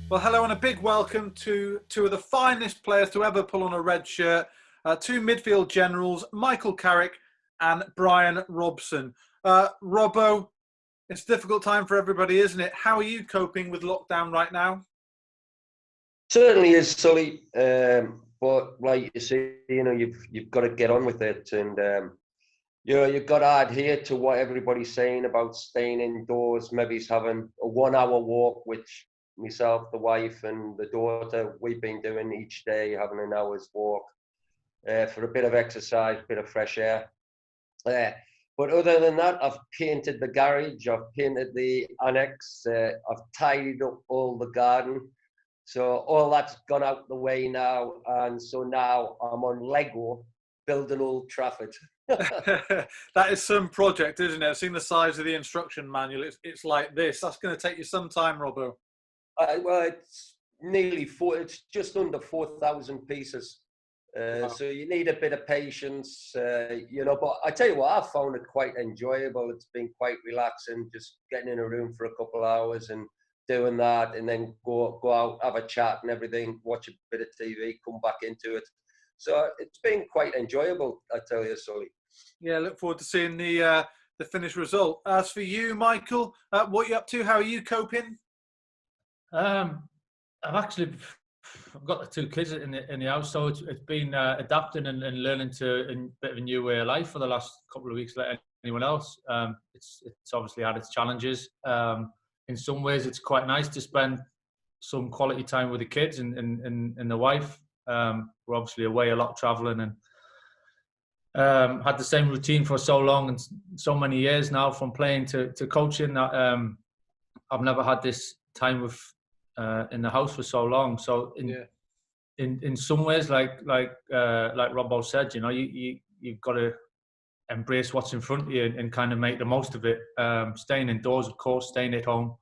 Well, hello and a big welcome to two of the finest players to ever pull on a red shirt, two midfield generals, Michael Carrick and Bryan Robson. Robbo, it's a difficult time for everybody, isn't it? How are you coping with lockdown right now? Certainly is, Sully. But like you say, you've got to get on with it, and you've got to adhere to what everybody's saying about staying indoors. Maybe it's having a 1 hour walk, which myself, the wife, and the daughter we've been doing each day, having an hour's walk for a bit of exercise, bit of fresh air. But other than that, I've painted the garage, I've painted the annex, I've tidied up all the garden. So all that's gone out the way now. And so now I'm on Lego building Old Trafford. That is some project, isn't it? I've seen the size of the instruction manual. It's like this. That's going to take you some time, Robbo. Well, it's it's just under 4,000 pieces. Wow. So you need a bit of patience, but I tell you what, I've found it quite enjoyable. It's been quite relaxing, just getting in a room for a couple of hours and doing that, and then go out, have a chat and everything, watch a bit of TV, come back into it. So it's been quite enjoyable, I tell you, Sully. Yeah, look forward to seeing the finished result. As for you, Michael, what are you up to? How are you coping? I've got the two kids in the house, so it's been adapting and learning to a bit of a new way of life for the last couple of weeks, like anyone else. It's obviously had its challenges. In some ways, it's quite nice to spend some quality time with the kids and the wife. We're obviously away a lot, travelling, and had the same routine for so long and so many years now, from playing to coaching. That I've never had this time with in the house for so long. So in some ways, like Robbo said, you've got to embrace what's in front of you and kind of make the most of it. Staying indoors, of course, staying at home,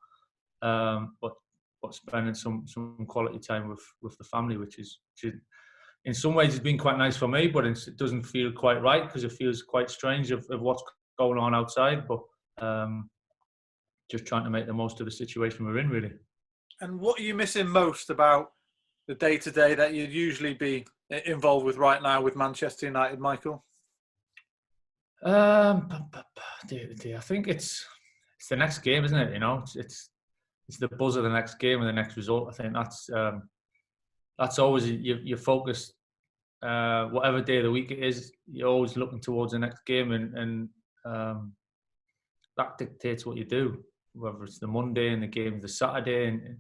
but spending some quality time with the family, which is in some ways it's been quite nice for me, but it doesn't feel quite right because it feels quite strange of what's going on outside. But just trying to make the most of the situation we're in, really. And what are you missing most about the day-to-day that you'd usually be involved with right now with Manchester United, Michael? I think it's the next game, isn't it? It's the buzz of the next game and the next result. I think that's always your focus. Whatever day of the week it is, you're always looking towards the next game, and that dictates what you do. Whether it's the Monday and the game the Saturday, and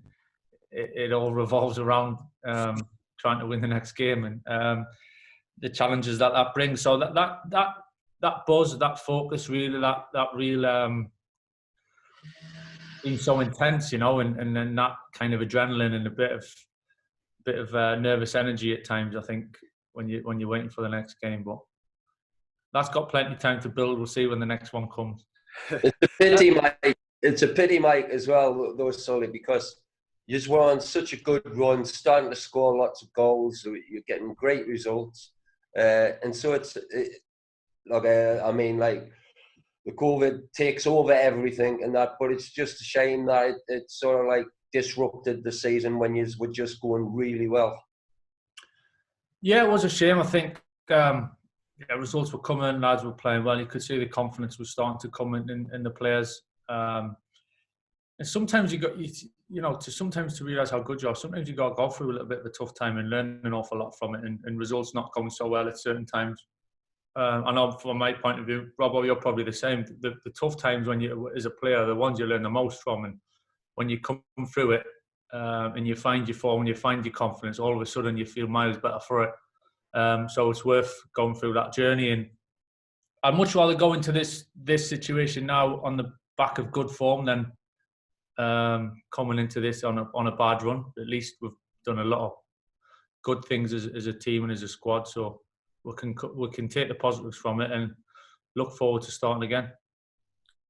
it all revolves around trying to win the next game and the challenges that brings. So that buzz, that focus, really, that real being so intense, and then that kind of adrenaline and a bit of nervous energy at times, I think, when you're waiting for the next game. But that's got plenty of time to build. We'll see when the next one comes. It's a pity, Mike, as well, though, Sully, because you just were on such a good run, starting to score lots of goals. You're getting great results, and so the COVID takes over everything and that, but it's just a shame that it sort of like disrupted the season when you were just going really well. Yeah, it was a shame. I think results were coming, lads were playing well. You could see the confidence was starting to come in the players. And sometimes to realise how good you are, sometimes you got to go through a little bit of a tough time and learn an awful lot from it, and results not going so well at certain times. I know from my point of view, Robbo, you're probably the same. The tough times when you, as a player, are the ones you learn the most from, and when you come through it and you find your form, when you find your confidence, all of a sudden you feel miles better for it. So it's worth going through that journey, and I'd much rather go into this situation now on the back of good form than coming into this on a bad run. At least we've done a lot of good things as a team and as a squad, so we can take the positives from it and look forward to starting again.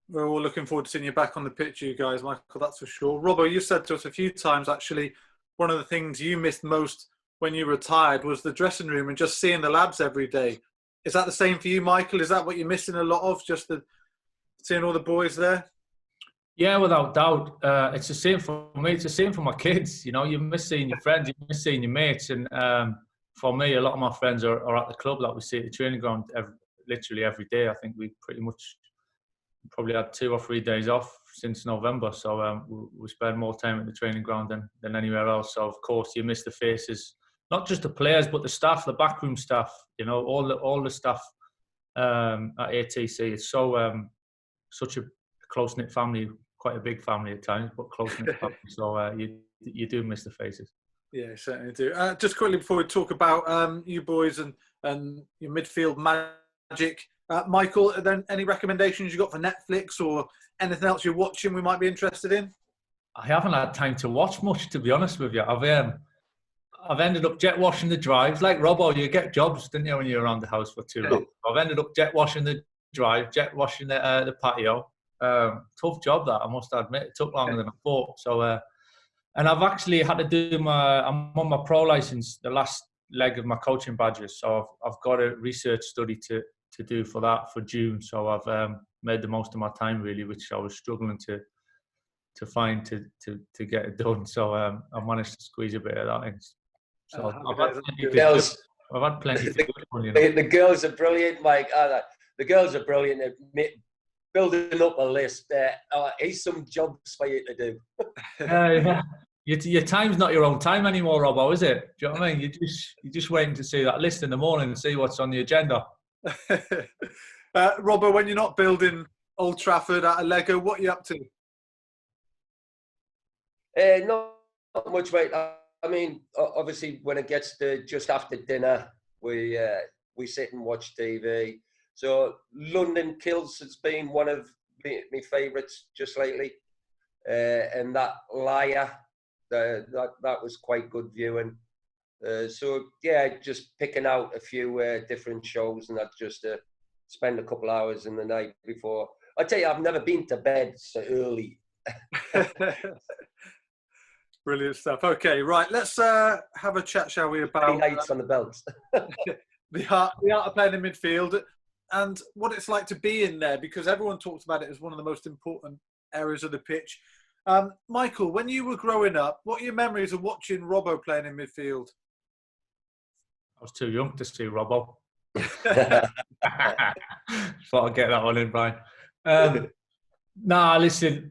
We're all looking forward to seeing you back on the pitch, you guys, Michael, that's for sure. Robbo, you said to us a few times, actually, one of the things you missed most when you retired was the dressing room and just seeing the lads every day. Is that the same for you, Michael? Is that what you're missing a lot of, just seeing all the boys there? Yeah, without doubt. It's the same for me. It's the same for my kids. You know, you miss seeing your friends, you miss seeing your mates. And for me, a lot of my friends are at the club that we see at the training ground literally every day. I think we pretty much probably had 2 or 3 days off since November. So we spend more time at the training ground than anywhere else. So, of course, you miss the faces, not just the players, but the staff, the backroom staff, you know, all the staff at ATC. It's such a close-knit family, quite a big family at times, but close-knit family. So you do miss the faces. Yeah, certainly do. Just quickly before we talk about you boys and your midfield magic, Michael, are there any recommendations you got for Netflix or anything else you're watching we might be interested in? I haven't had time to watch much, to be honest with you. I've ended up jet washing the drives. Like Robbo, you get jobs, didn't you, when you're around the house for too long? I've ended up jet washing the drive, jet washing the patio. Tough job that, I must admit. It took longer than I thought. So, and I've actually had to do I'm on my pro license, the last leg of my coaching badges. So I've got a research study to do for that for June. So I've made the most of my time, really, which I was struggling to find to get it done. So I managed to squeeze a bit of that in. So I've had plenty to do. You know. The girls are brilliant, Mike. The girls are brilliant at building up a list. Here's some jobs for you to do. Yeah. Your time's not your own time anymore, Robbo, is it? Do you know what I mean? You're just waiting to see that list in the morning and see what's on the agenda. Robbo, when you're not building Old Trafford out of Lego, what are you up to? Not much, mate. I mean, obviously, when it gets to just after dinner, we sit and watch TV. So London Kills has been one of my favourites just lately, and that Liar, that was quite good viewing. So yeah, just picking out a few different shows, and that just spend a couple hours in the night before. I tell you, I've never been to bed so early. Brilliant stuff. Okay, right. Let's have a chat, shall we, about nights on the belt. the art of playing in midfield and what it's like to be in there, because everyone talks about it as one of the most important areas of the pitch. Michael, when you were growing up, what are your memories of watching Robbo playing in midfield? I was too young to see Robbo. Thought I'd get that one in, Brian. Listen.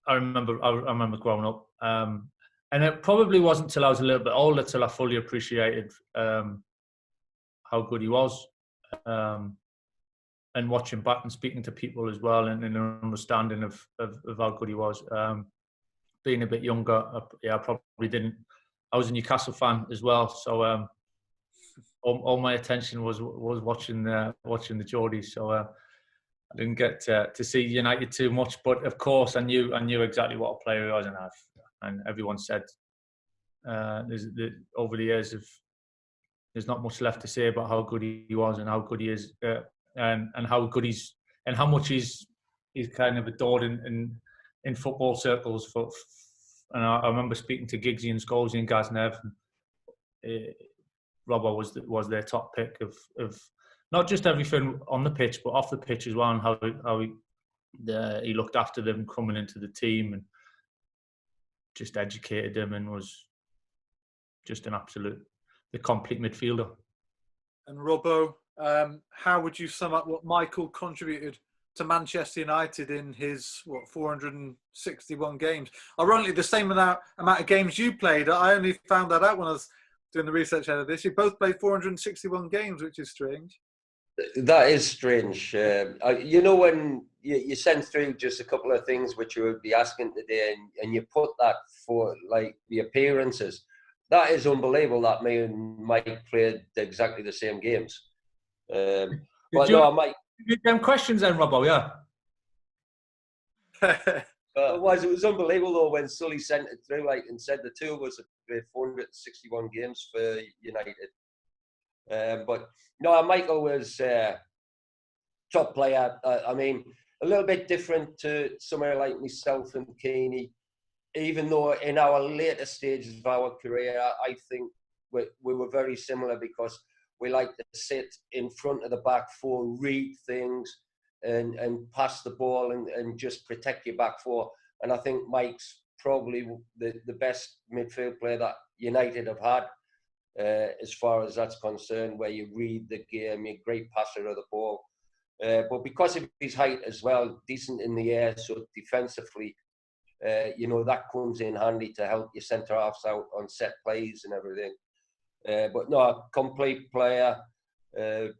I remember growing up, and it probably wasn't till I was a little bit older till I fully appreciated how good he was, and watching back and speaking to people as well, and an understanding of how good he was. Being a bit younger, I probably didn't. I was a Newcastle fan as well, so all my attention was watching the Geordies. So I didn't get to see United too much, but of course I knew exactly what a player he was, and everyone said over the years there's not much left to say about how good he was and how good he is, and how good he's and how much he's kind of adored in football circles. And I remember speaking to Giggsy and Scholesy and Gaznev. Robbo was their top pick of not just everything on the pitch, but off the pitch as well, and how he looked after them coming into the team and just educated them, and was just the complete midfielder. And Robbo, how would you sum up what Michael contributed to Manchester United in his 461 games? Ironically, the same amount of games you played. I only found that out when I was doing the research out of this. You both played 461 games, which is strange. That is strange. You know, when you send through just a couple of things which you would be asking today, and you put that for like the appearances, that is unbelievable that me and Mike played exactly the same games. But no, Mike. Them questions then, Robbo, yeah. It was unbelievable though when Sully sent it through, like, and said the two of us had played 461 games for United. But no, Michael was top player. I mean, a little bit different to somewhere like myself and Keeney. Even though in our later stages of our career, I think we were very similar, because we like to sit in front of the back four, read things, and pass the ball and just protect your back four. And I think Mike's probably the best midfield player that United have had, as far as that's concerned, where you read the game, you're a great passer of the ball. But because of his height as well, decent in the air, so defensively, that comes in handy to help your centre-halves out on set plays and everything. But no, a complete player, but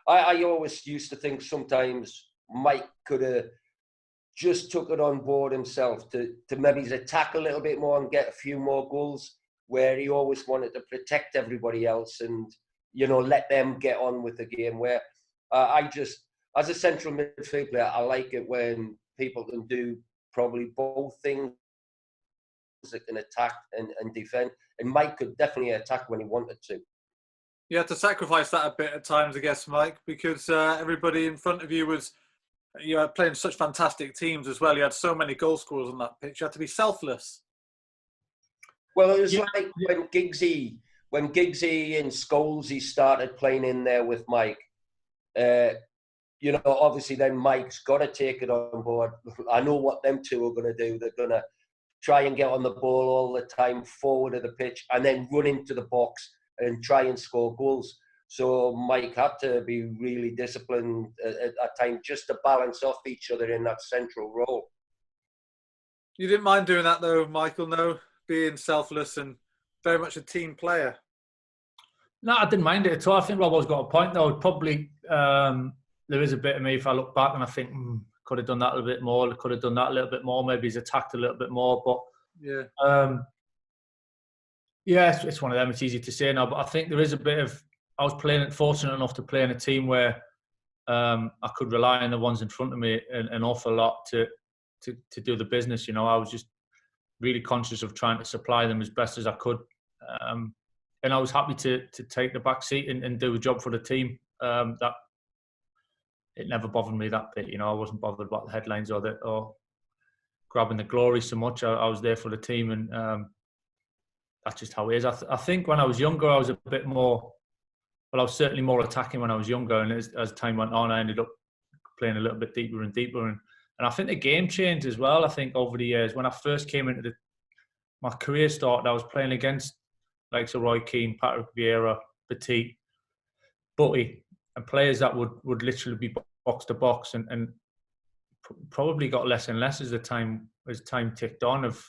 I always used to think sometimes Mike could have just took it on board himself to maybe attack a little bit more and get a few more goals, where he always wanted to protect everybody else and, let them get on with the game. Where I just, as a central midfield player, I like it when people can do probably both things. That can attack and defend. And Mike could definitely attack when he wanted to. You had to sacrifice that a bit at times, I guess, Mike, because everybody in front of you was playing such fantastic teams as well. You had so many goal scorers on that pitch. You had to be selfless. Well, it was like when Giggsy and Scholes started playing in there with Mike. Obviously then Mike's got to take it on board. I know what them two are going to do. They're going to try and get on the ball all the time, forward of the pitch, and then run into the box and try and score goals. So Mike had to be really disciplined at times just to balance off each other in that central role. You didn't mind doing that though, Michael, no? Being selfless and very much a team player. No, I didn't mind it at all. I think Robbo's got a point though. Probably there is a bit of me if I look back and I think could have done that a little bit more, could have done that a little bit more, maybe he's attacked a little bit more, but it's one of them. It's easy to say now, but I think there is a bit of, I was fortunate enough to play in a team where I could rely on the ones in front of me an awful lot to do the business. I was just really conscious of trying to supply them as best as I could. And I was happy to take the back seat and do a job for the team. That it never bothered me that bit. I wasn't bothered about the headlines or grabbing the glory so much. I was there for the team, and that's just how it is. I think when I was younger, I was a bit more. Well, I was certainly more attacking when I was younger, and as time went on, I ended up playing a little bit deeper and deeper. And I think the game changed as well. I think over the years, when I first came into my career started, I was playing against like Sir Roy Keane, Patrick Vieira, Petit, Butty, and players that would literally be box to box, and probably got less and less as time ticked on. Of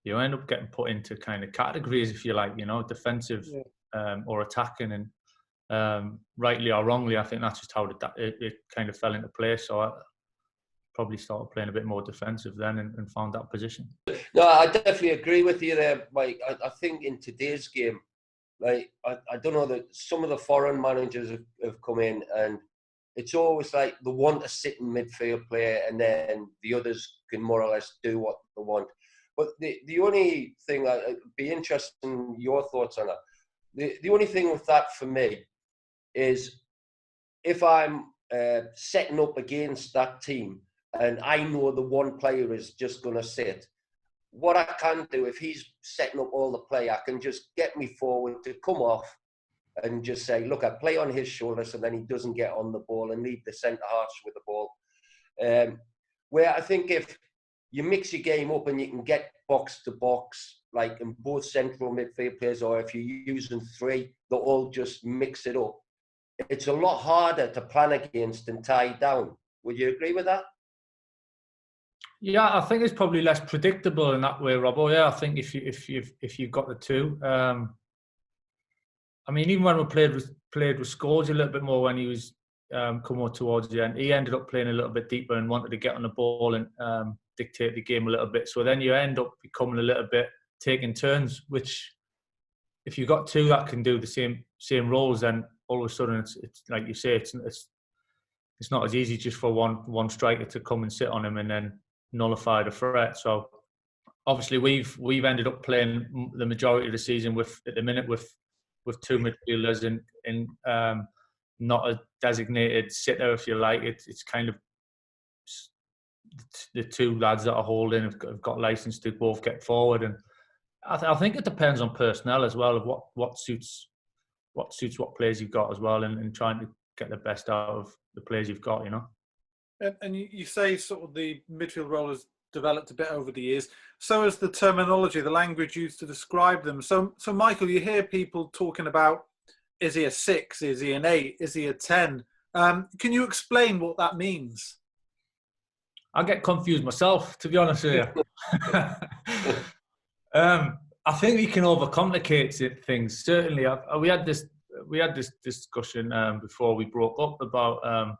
you end up getting put into kind of categories, if you like, defensive or attacking, and rightly or wrongly, I think that's just how it kind of fell into place. So I probably started playing a bit more defensive then and found that position. No, I definitely agree with you there, Mike. I think in today's game, like I don't know that some of the foreign managers have come in, and it's always like they want a sitting midfield player, and then the others can more or less do what they want. But the only thing I'd be interested in your thoughts on that. The only thing with that for me is if I'm setting up against that team and I know the one player is just going to sit, what I can do, if he's setting up all the play, I can just get me forward to come off and just say, look, I play on his shoulder so then he doesn't get on the ball and leave the centre-halves with the ball. Where I think if you mix your game up and you can get box to box, like in both central midfield players, or if you're using three, they'll all just mix it up. It's a lot harder to plan against and tie down. Would you agree with that? Yeah, I think it's probably less predictable in that way, Robbo. Yeah, I think if you've got the two. I mean, even when we played with Scholes a little bit more when he was come more towards the end, he ended up playing a little bit deeper and wanted to get on the ball and dictate the game a little bit. So then you end up becoming a little bit taking turns, which if you've got two that can do the same roles, then all of a sudden it's like you say, it's not as easy just for one striker to come and sit on him and then nullify the threat. So obviously we've ended up playing the majority of the season with two midfielders and not a designated sitter, if you like. It's kind of the two lads that are holding have got license to both get forward, and I think it depends on personnel as well of what suits what players you've got as well, and trying to get the best out of the players you've got, you know. And you say sort of the midfield role has developed a bit over the years. So has the terminology, the language used to describe them. So Michael, you hear people talking about, is he a 6? Is he an 8? Is he a 10? Can you explain what that means? I get confused myself, to be honest with you. I think you can overcomplicate things. Certainly, we had this discussion before we broke up about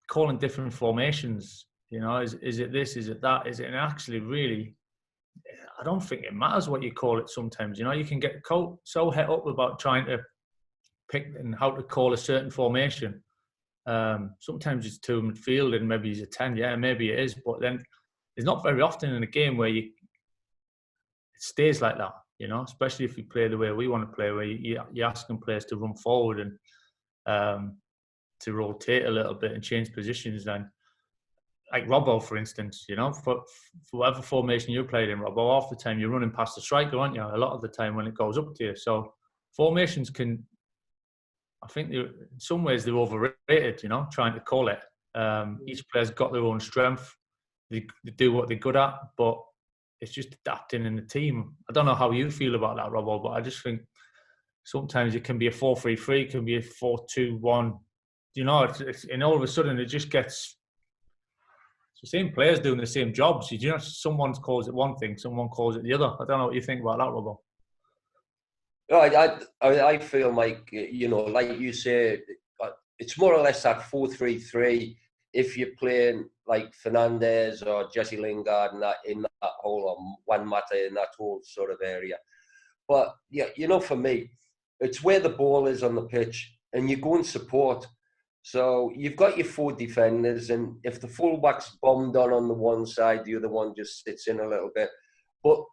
calling different formations. You know, is it this? Is it that? Is it? And actually, really, I don't think it matters what you call it. Sometimes, you know, you can get so het up about trying to pick and how to call a certain formation. Sometimes it's 2 midfield and maybe he's a 10. Yeah, maybe it is. But then it's not very often in a game where it stays like that, you know, especially if you play the way we want to play, where you're asking players to run forward and to rotate a little bit and change positions. Then, like Robbo, for instance, you know, for whatever formation you played in, Robbo, half the time you're running past the striker, aren't you? A lot of the time when it goes up to you. So formations I think in some ways they're overrated, you know, trying to call it. Each player's got their own strength. They do what they're good at, but it's just adapting in the team. I don't know how you feel about that, Robbo, but I just think sometimes it can be a 4-3-3, it can be a 4-2-1. You know, and all of a sudden it just gets the same players doing the same jobs. You know, someone calls it one thing, someone calls it the other. I don't know what you think about that, Robbo. I feel like, you know, like you said, it's more or less that 4-3-3. If you're playing like Fernandez or Jesse Lingard and that in that whole, or Juan Mata in that whole sort of area. But yeah, you know, for me, it's where the ball is on the pitch and you go and support. So you've got your 4 defenders, and if the fullback's bombed on the one side, the other one just sits in a little bit. But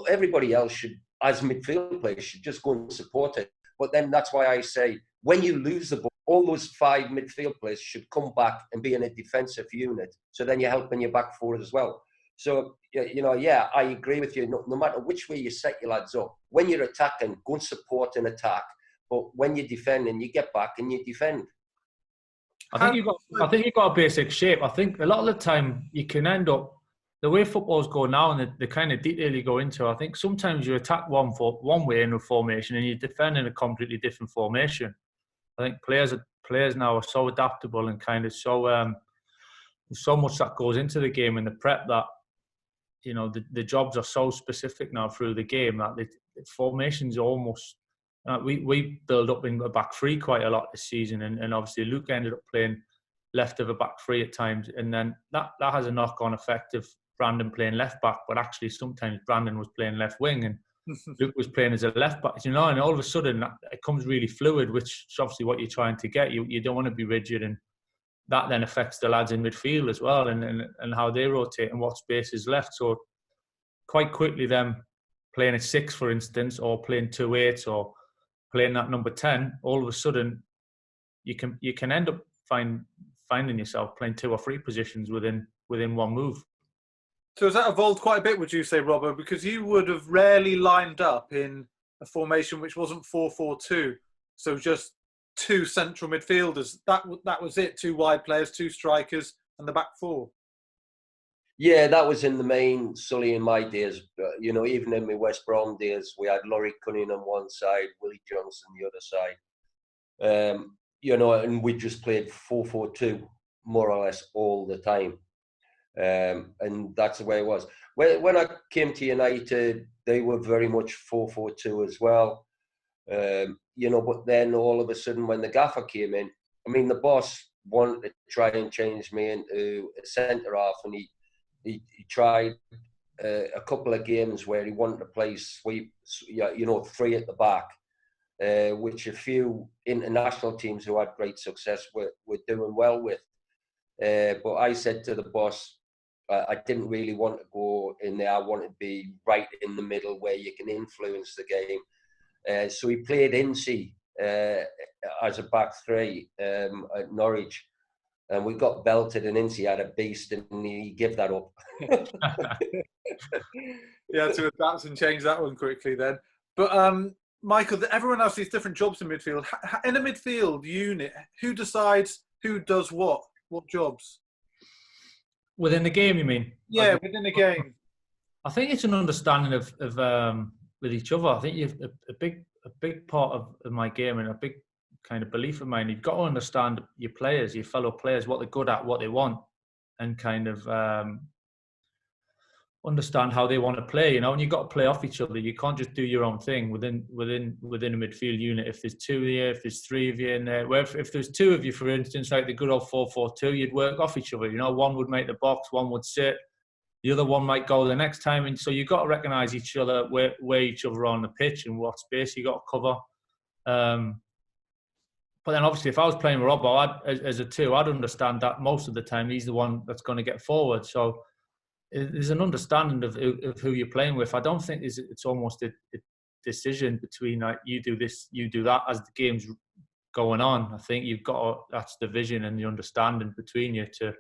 everybody else should, as midfield players, should just go and support it. But then that's why I say, when you lose the ball, all those 5 midfield players should come back and be in a defensive unit. So then you're helping your back 4 as well. So, you know, yeah, I agree with you. No matter which way you set your lads up, when you're attacking, go and support and attack. But when you're defending, you get back and you defend. I think you've got a basic shape. I think a lot of the time you can end up, the way footballs go now and the kind of detail you go into, I think sometimes you attack one way in a formation and you defend in a completely different formation. I think players now are so adaptable and kind of so much that goes into the game and the prep that, you know, the jobs are so specific now through the game that the formations are almost. We build up in a back 3 quite a lot this season, and obviously Luke ended up playing left of a back 3 at times, and then that has a knock-on effect of Brandon playing left back, but actually sometimes Brandon was playing left wing and Luke was playing as a left back, you know, and all of a sudden it comes really fluid, which is obviously what you're trying to get. You don't want to be rigid, and that then affects the lads in midfield as well, and how they rotate and what space is left. So quite quickly them playing a 6, for instance, or playing 2-8 or playing that number 10, all of a sudden you can end up finding yourself playing 2 or 3 positions within one move. So has that evolved quite a bit, would you say, Robbo? Because you would have rarely lined up in a formation which wasn't 4-4-2. So just 2 central midfielders. That was it. 2 wide players, 2 strikers, and the back 4. Yeah, that was in the main, Sully, in my days. You know, even in my West Brom days, we had Laurie Cunningham on one side, Willie Johnson the other side. You know, and we just played 4-4-2 more or less all the time. And that's the way it was. When I came to United, they were very much 4-4-2 as well. You know, but then all of a sudden when the gaffer came in, I mean, the boss wanted to try and change me into a centre-half, and he tried a couple of games where he wanted to play sweep, you know, 3 at the back, which a few international teams who had great success were doing well with. But I said to the boss, I didn't really want to go in there. I wanted to be right in the middle where you can influence the game. So he played Incy as a back 3 at Norwich. And we got belted, and Incy had a beast, and he gave that up. Yeah, to adapt and change that one quickly then. But Michael, everyone has these different jobs in midfield. In a midfield unit, who decides who does what jobs? Within the game, you mean? Yeah, within the game. I think it's an understanding of with each other. I think you've a big part of my game and a big kind of belief of mine. You've got to understand your players, your fellow players, what they're good at, what they want, and kind of understand how they want to play. And you've got to play off each other. You can't just do your own thing within a midfield unit. If there's two of you, if there's three of you in there, if there's two of you, for instance, like the good old 4-4-2, you'd work off each other. One would make the box, one would sit. The other one might go the next time, and so you've got to recognise each other, where each other are on the pitch and what space you got to cover. But then, obviously, if I was playing with Robbo as a two, I'd understand that most of the time he's the one that's going to get forward. So there's an understanding of who you're playing with. I don't think it's almost a decision between you do this, you do that as the game's going on. I think that's the vision and the understanding between you to.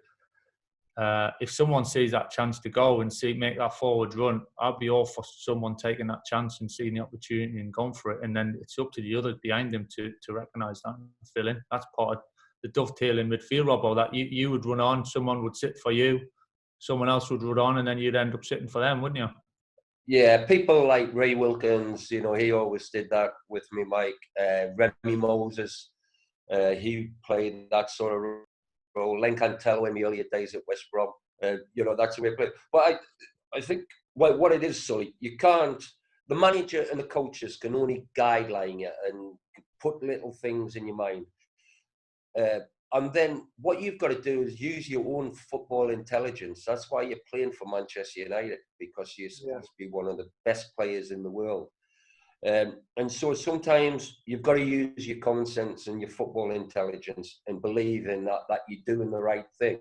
If someone sees that chance to go and make that forward run, I'd be all for someone taking that chance and seeing the opportunity and going for it. And then it's up to the others behind them to recognise that and fill in. That's part of the dovetail in midfield, Robbo, that you would run on, someone would sit for you, someone else would run on, and then you'd end up sitting for them, wouldn't you? Yeah, people like Ray Wilkins, he always did that with me, Mike. Remy Moses, he played that sort of role. Len Cantello in the earlier days at West Brom, that's the way to play. But I think what it is, Sully, you can't. The manager and the coaches can only guideline you and put little things in your mind. And then what you've got to do is use your own football intelligence. That's why you're playing for Manchester United, because you're supposed to be one of the best players in the world. And so sometimes you've got to use your common sense and your football intelligence and believe in that you're doing the right thing.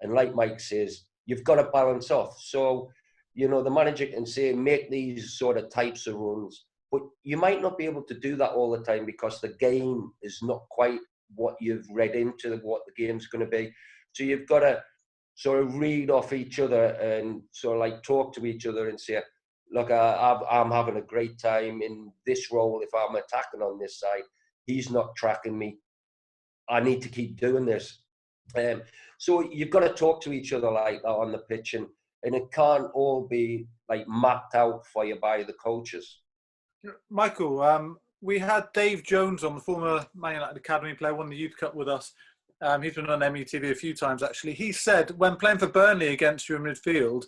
And like Mike says, you've got to balance off. So, the manager can say, make these sort of types of runs, but you might not be able to do that all the time because the game is not quite what you've read into what the game's going to be. So you've got to sort of read off each other and sort of like talk to each other and say, look, I'm having a great time in this role. If I'm attacking on this side, he's not tracking me. I need to keep doing this. So you've got to talk to each other like that on the pitch, and it can't all be like mapped out for you by the coaches. Michael, we had Dave Jones on, the former Man United Academy player, won the Youth Cup with us. He's been on METV a few times, actually. He said when playing for Burnley against you in midfield,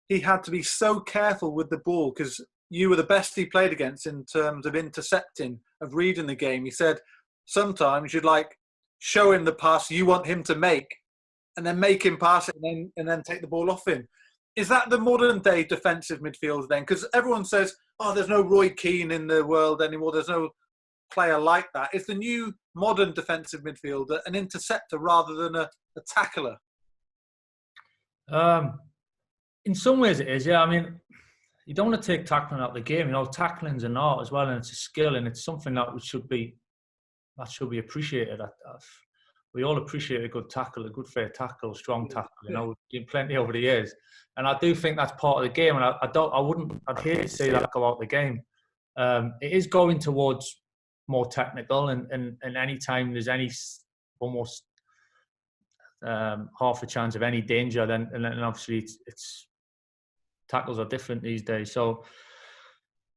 he had to be so careful with the ball because you were the best he played against in terms of intercepting, of reading the game. He said sometimes you'd show him the pass you want him to make and then make him pass it and then take the ball off him. Is that the modern day defensive midfield then? Because everyone says, there's no Roy Keane in the world anymore. There's no player like that. Is the new modern defensive midfielder an interceptor rather than a tackler? In some ways it is, yeah. I mean, you don't want to take tackling out of the game. Tackling's an art as well, and it's a skill, and it's something that should be appreciated. We all appreciate a good tackle, a good fair tackle, a strong tackle. We've been plenty over the years, and I do think that's part of the game. And I'd hate to see that go out of the game. It is going towards more technical, and any time there's any almost half a chance of any danger, then obviously it's tackles are different these days. So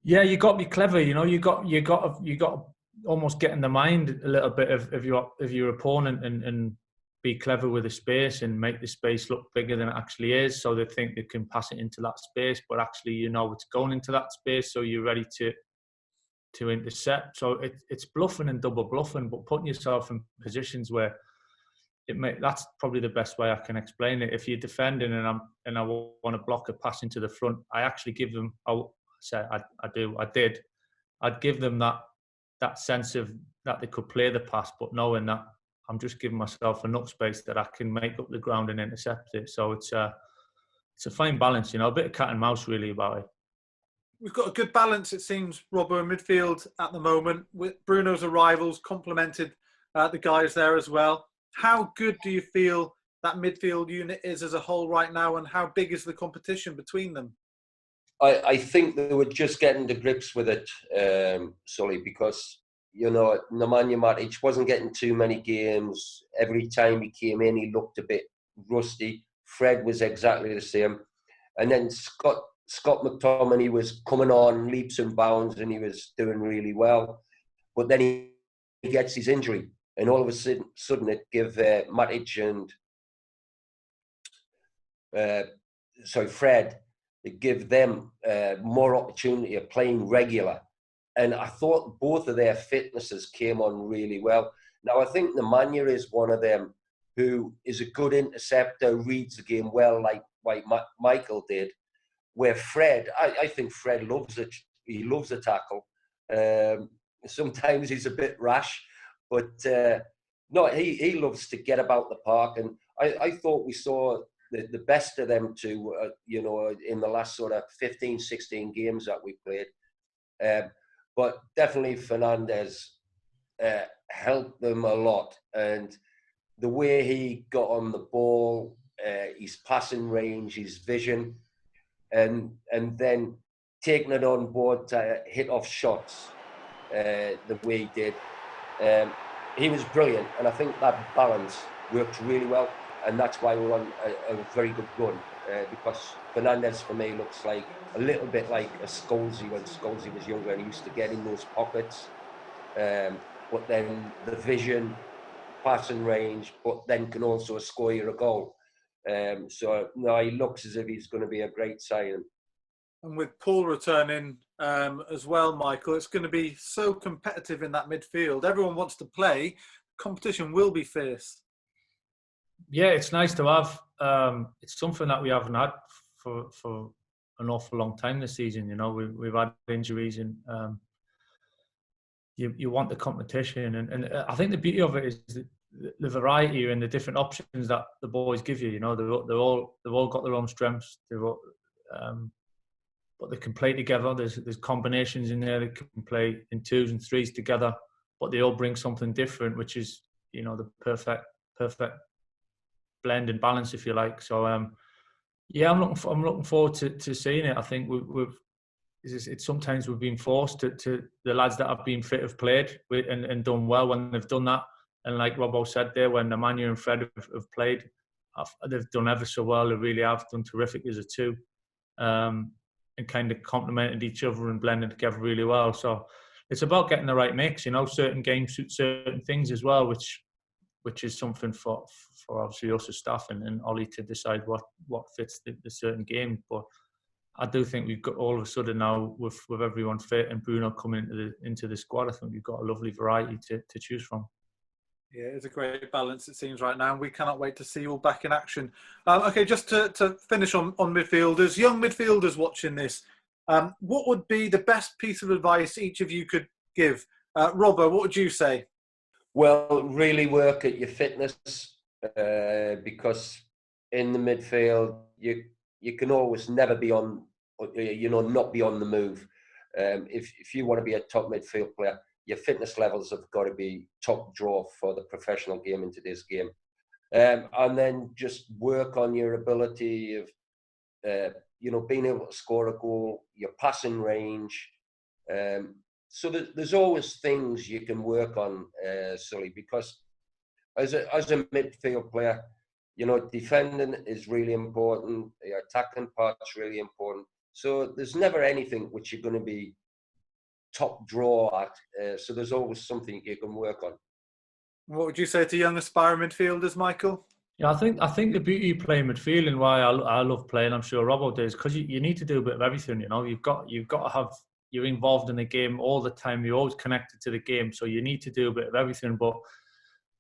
yeah, you got to be clever. You got to almost get in the mind a little bit of your opponent and be clever with the space and make the space look bigger than it actually is, so they think they can pass it into that space, but actually it's going into that space, so you're ready to intercept. So it's bluffing and double bluffing, but putting yourself in positions where that's probably the best way I can explain it. If you're defending and I want to block a pass into the front, I actually give them. I'd give them that sense of that they could play the pass, but knowing that I'm just giving myself enough space that I can make up the ground and intercept it. So it's a fine balance, a bit of cat and mouse really about it. We've got a good balance, it seems, Robbo, in midfield at the moment. With Bruno's arrivals complemented the guys there as well. How good do you feel that midfield unit is as a whole right now, and how big is the competition between them? I think they were just getting to grips with it, Sully, because, Nemanja Matic wasn't getting too many games. Every time he came in, he looked a bit rusty. Fred was exactly the same. And then Scott McTominay was coming on leaps and bounds, and he was doing really well. But then he gets his injury, and all of a sudden it gave Matic and Fred, it gave them more opportunity of playing regular. And I thought both of their fitnesses came on really well. Now, I think Nemanja is one of them who is a good interceptor, reads the game well, like Michael did. Where Fred, I think Fred loves it. He loves a tackle. Sometimes he's a bit rash, but no, he loves to get about the park. And I thought we saw the best of them two, in the last sort of 15, 16 games that we played. But definitely Fernandes helped them a lot. And the way he got on the ball, his passing range, his vision, and then taking it on board to hit off shots the way he did. He was brilliant. And I think that balance worked really well. And that's why we're on a very good run, because Fernandes for me looks like a little bit like a Scholesy when Scholesy was younger, and he used to get in those pockets. But then the vision, passing range, but then can also score you a goal. So no, he looks as if he's going to be a great signing. And with Paul returning as well, Michael, it's going to be so competitive in that midfield. Everyone wants to play. Competition will be fierce. Yeah, it's nice to have. It's something that we haven't had for an awful long time this season. We've had injuries, and you want the competition, and I think the beauty of it is the variety and the different options that the boys give you. They've all got their own strengths. But they can play together. There's combinations in there that can play in twos and threes together, but they all bring something different, which is the perfect blend and balance, if you like. So yeah, I'm looking forward to seeing it. I think it's sometimes we've been forced to the lads that have been fit have played and done well when they've done that. And like Robbo said there, when Nemanja and Fred have played, they've done ever so well. They really have done terrific as a two, and kind of complemented each other and blended together really well. So it's about getting the right mix. Certain games suit certain things as well, which is something for obviously us as staff and Ollie to decide what fits the certain game. But I do think we've got, all of a sudden now, with everyone fit and Bruno coming into the squad, I think we've got a lovely variety to choose from. Yeah, it's a great balance, it seems, right now. We cannot wait to see you all back in action. Okay, just to finish on midfielders, young midfielders watching this, what would be the best piece of advice each of you could give? Robbo, what would you say? Well, really work at your fitness, because in the midfield, you can always never be on, not be on the move. If you want to be a top midfield player, your fitness levels have got to be top draw for the professional game in today's game. And then just work on your ability of, being able to score a goal, your passing range. So there's always things you can work on, Sully, because as a midfield player, defending is really important. The attacking part's really important. So there's never anything which you're going to be top draw at. So there's always something you can work on. What would you say to young aspiring midfielders, Michael? Yeah, I think the beauty of playing midfield and why I love playing, I'm sure Robbo does, because you need to do a bit of everything. You've got to have, you're involved in the game all the time. You're always connected to the game, so you need to do a bit of everything. But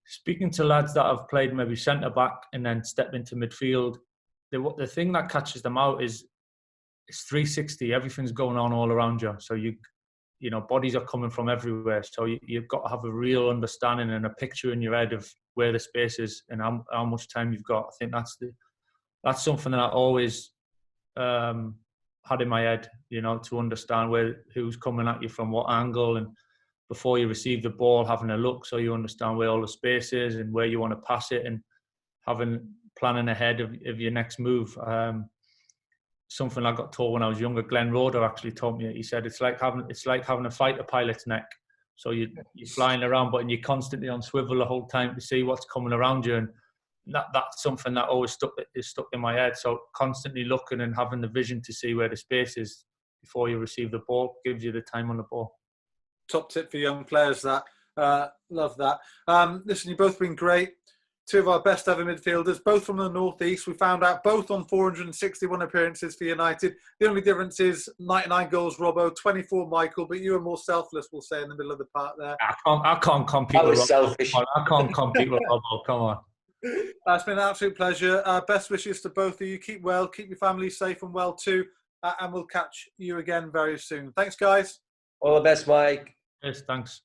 speaking to lads that have played maybe centre back and then step into midfield, the thing that catches them out is it's 360. Everything's going on all around you. So bodies are coming from everywhere. So you've got to have a real understanding and a picture in your head of where the space is and how much time you've got. I think that's something that I always had in my head, to understand who's coming at you from what angle, and before you receive the ball, having a look so you understand where all the space is and where you want to pass it, and planning ahead of your next move. something I got taught when I was younger. Glenn Roeder actually taught me it. He said it's like having a fighter pilot's neck. So you're flying around, but you're constantly on swivel the whole time to see what's coming around you, and that's something that always stuck in my head. So constantly looking and having the vision to see where the space is before you receive the ball gives you the time on the ball. Top tip for young players, that. Love that. Listen, you've both been great. Two of our best ever midfielders, both from the northeast. We found out both on 461 appearances for United. The only difference is 99 goals, Robbo, 24, Michael. But you were more selfless, we'll say, in the middle of the park there. I can't compete. I was with selfish. Robbo. I can't compete with Robbo. Come on. It's been an absolute pleasure. Best wishes to both of you. Keep well. Keep your family safe and well too. And we'll catch you again very soon. Thanks, guys. All the best, Mike. Yes, thanks.